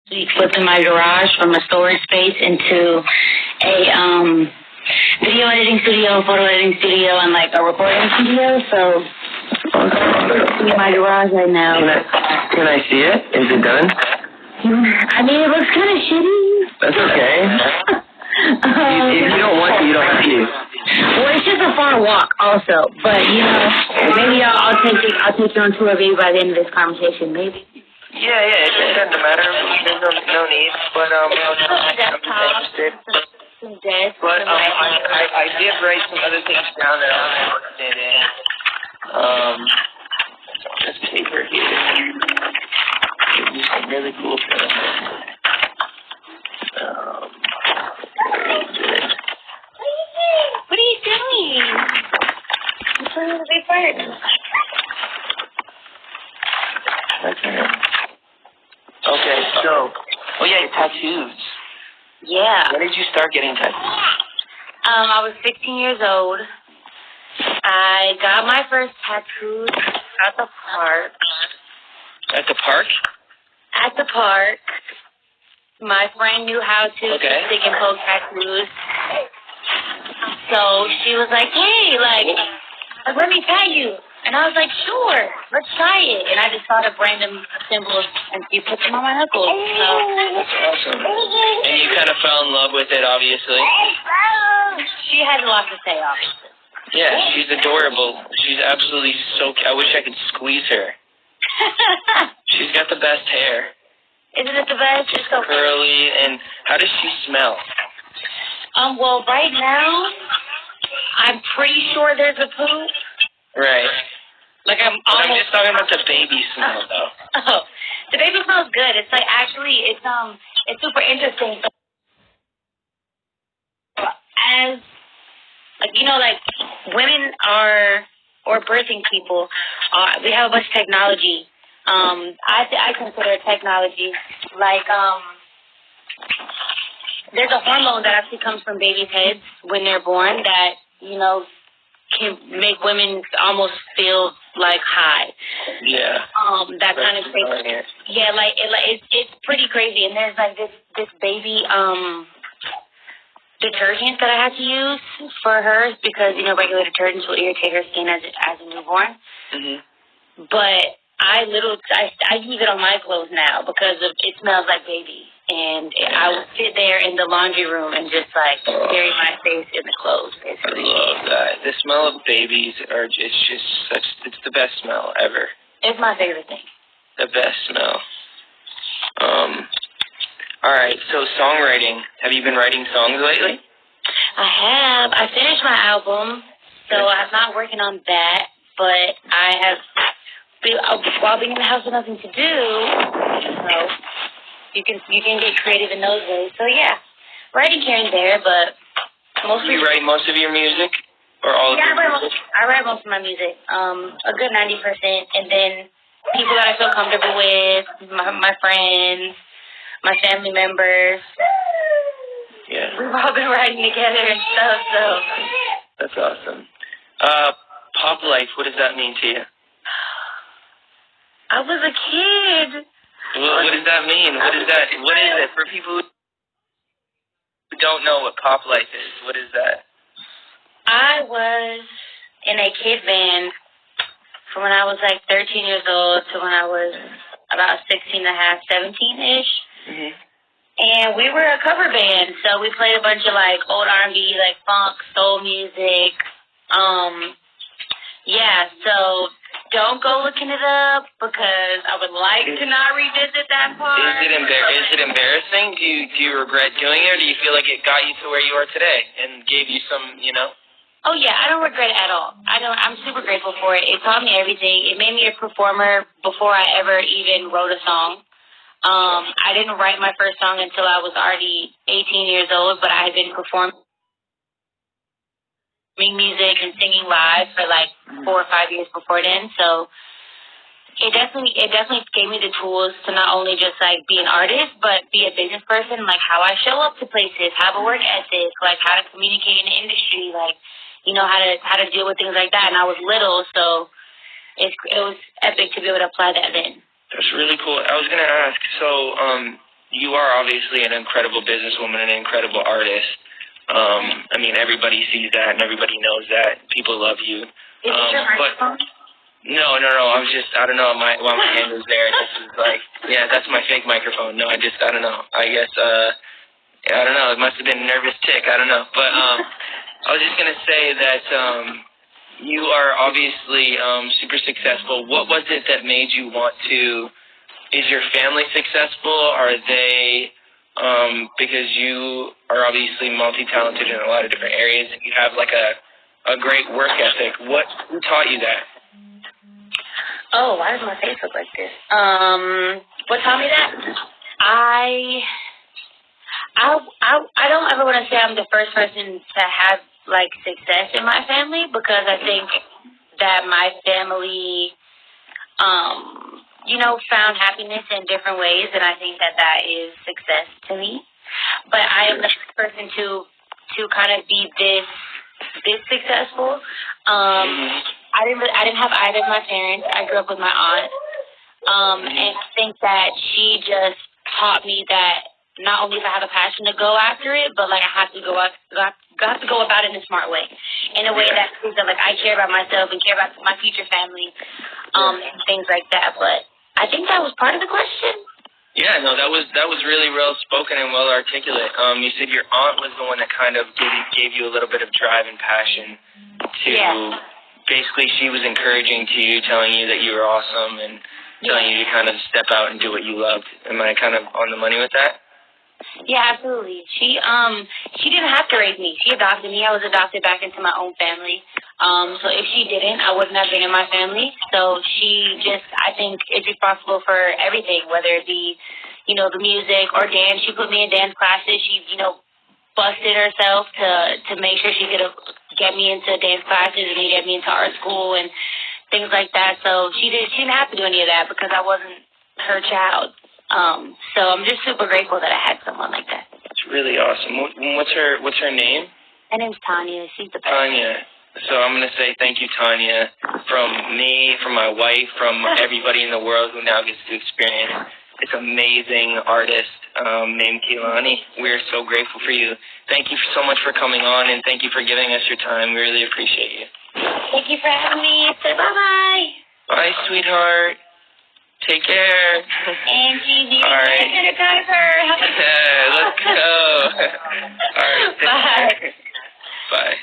flipping my garage from a storage space into a video editing studio, photo editing studio, and like a recording studio. So I'm in my garage right now. Can I see it? Is it done? I mean, it looks kind of shitty. That's okay. If you don't want to, you don't have to. Well, it's just a far walk, also. But you know, maybe I'll take you on tour maybe by the end of this conversation, maybe. Yeah, it doesn't matter. There's no need. But I'm interested. But I did write some other things down that I was interested in. This paper here. Some really cool things. What are you doing? I'm trying to be part. Okay, so, your tattoos. Yeah. When did you start getting tattoos? I was 16 years old. I got my first tattoos at the park. At the park? At the park. My friend knew how to stick and poke tattoos. So she was like, hey, let me tag you. And I was like, sure, let's try it. And I just thought of random symbols and she put them on my knuckles. So. That's awesome. And you kind of fell in love with it, obviously. She has a lot to say, obviously. Yeah, she's adorable. She's absolutely so cute. I wish I could squeeze her. She's got the best hair. Isn't it the best? It's so curly. And how does she smell? Well, right now, I'm pretty sure there's a poop. Right. Like I'm just talking about the baby smell, though. Oh, the baby smells good. It's like actually, it's super interesting. As like women or birthing people, we have a bunch of technology. I consider technology like there's a hormone that actually comes from babies' heads when they're born that can make women almost feel like high. Yeah. That kind of crazy. Yeah, it's pretty crazy. And there's like this baby detergent that I had to use for her because regular detergents will irritate her skin as a newborn. Mhm. But I use it on my clothes now because it smells like baby. And I would sit there in the laundry room and just bury my face in the clothes, basically. I love that. The smell of babies it's the best smell ever. It's my favorite thing. The best smell. All right, so songwriting. Have you been writing songs lately? I have. I finished my album, so I'm not working on that, but I have, while being in the house with nothing to do, you can get creative in those ways. So yeah, writing here and there, but mostly. You write most of your music, or all of your music? I write most of my music, a good 90%, and then people that I feel comfortable with, my friends, my family members. Yeah. We've all been writing together and stuff. So. That's awesome. Pop life. What does that mean to you? I was a kid. What does that mean? What is it for people who don't know what pop life is? What is that? I was in a kid band from when I was 13 years old to when I was about 16 and a half, 17-ish. Mhm. And we were a cover band, so we played a bunch of old R&B, funk, soul music. Yeah, so don't go looking it up because I would like to not revisit that part. Is it embarrassing? Do you regret doing it, or do you feel like it got you to where you are today and gave you some, Oh yeah, I don't regret it at all. I'm super grateful for it. It taught me everything. It made me a performer before I ever even wrote a song. I didn't write my first song until I was already 18 years old, but I had been performing music and singing live for 4 or 5 years before then. So it definitely gave me the tools to not only just be an artist, but be a business person, how I show up to places, have a work ethic, how to communicate in the industry, how to deal with things like that. And I was little, so it was epic to be able to apply that then. That's really cool. I was gonna ask. So, you are obviously an incredible businesswoman and an incredible artist. I mean, everybody sees that and everybody knows that. People love you. Is it your microphone? No. I don't know while my hand was there. This is like, yeah, that's my fake microphone. No, I don't know. I guess, I don't know. It must have been a nervous tick. I don't know. But I was just going to say that you are obviously super successful. What was it that made you want to, is your family successful? Are they, because you are obviously multi-talented in a lot of different areas and you have like a great work ethic. Who taught you that? Oh, why does my face look like this? What taught me that? I don't ever want to say I'm the first person to have like success in my family, because I think that my family, found happiness in different ways, and I think that is success to me. But I am the first person to kind of be this successful. I didn't have either of my parents. I grew up with my aunt, and I think that she just taught me that not only if I have a passion to go after it, but like I have to go about it in a smart way, in a way that proves that like I care about myself and care about my future family, and things like that. But I think that was part of the question. Yeah, no, that was really well spoken and well articulate. You said your aunt was the one that kind of gave you a little bit of drive and passion to. Yeah. Basically, she was encouraging to you, telling you that you were awesome and telling you to kind of step out and do what you loved. Am I kind of on the money with that? Yeah, absolutely. She didn't have to raise me. She adopted me. I was adopted back into my own family. So if she didn't, I wouldn't have been in my family. So she just, I think, is responsible for everything, whether it be, the music or dance. She put me in dance classes. She, busted herself to make sure she could get me into dance classes and get me into art school and things like that. So she didn't have to do any of that because I wasn't her child. So I'm just super grateful that I had someone like that. It's really awesome. What's her name? Her name's Tanya. She's the best. Tanya. So I'm going to say thank you, Tanya, from me, from my wife, from everybody in the world who now gets to experience this amazing artist named KEHLANI. We're so grateful for you. Thank you so much for coming on, and thank you for giving us your time. We really appreciate you. Thank you for having me. Say bye-bye. Bye, sweetheart. Take care. Angie, all right. Sanitize her. Yeah, let's go. All right. Bye. Bye.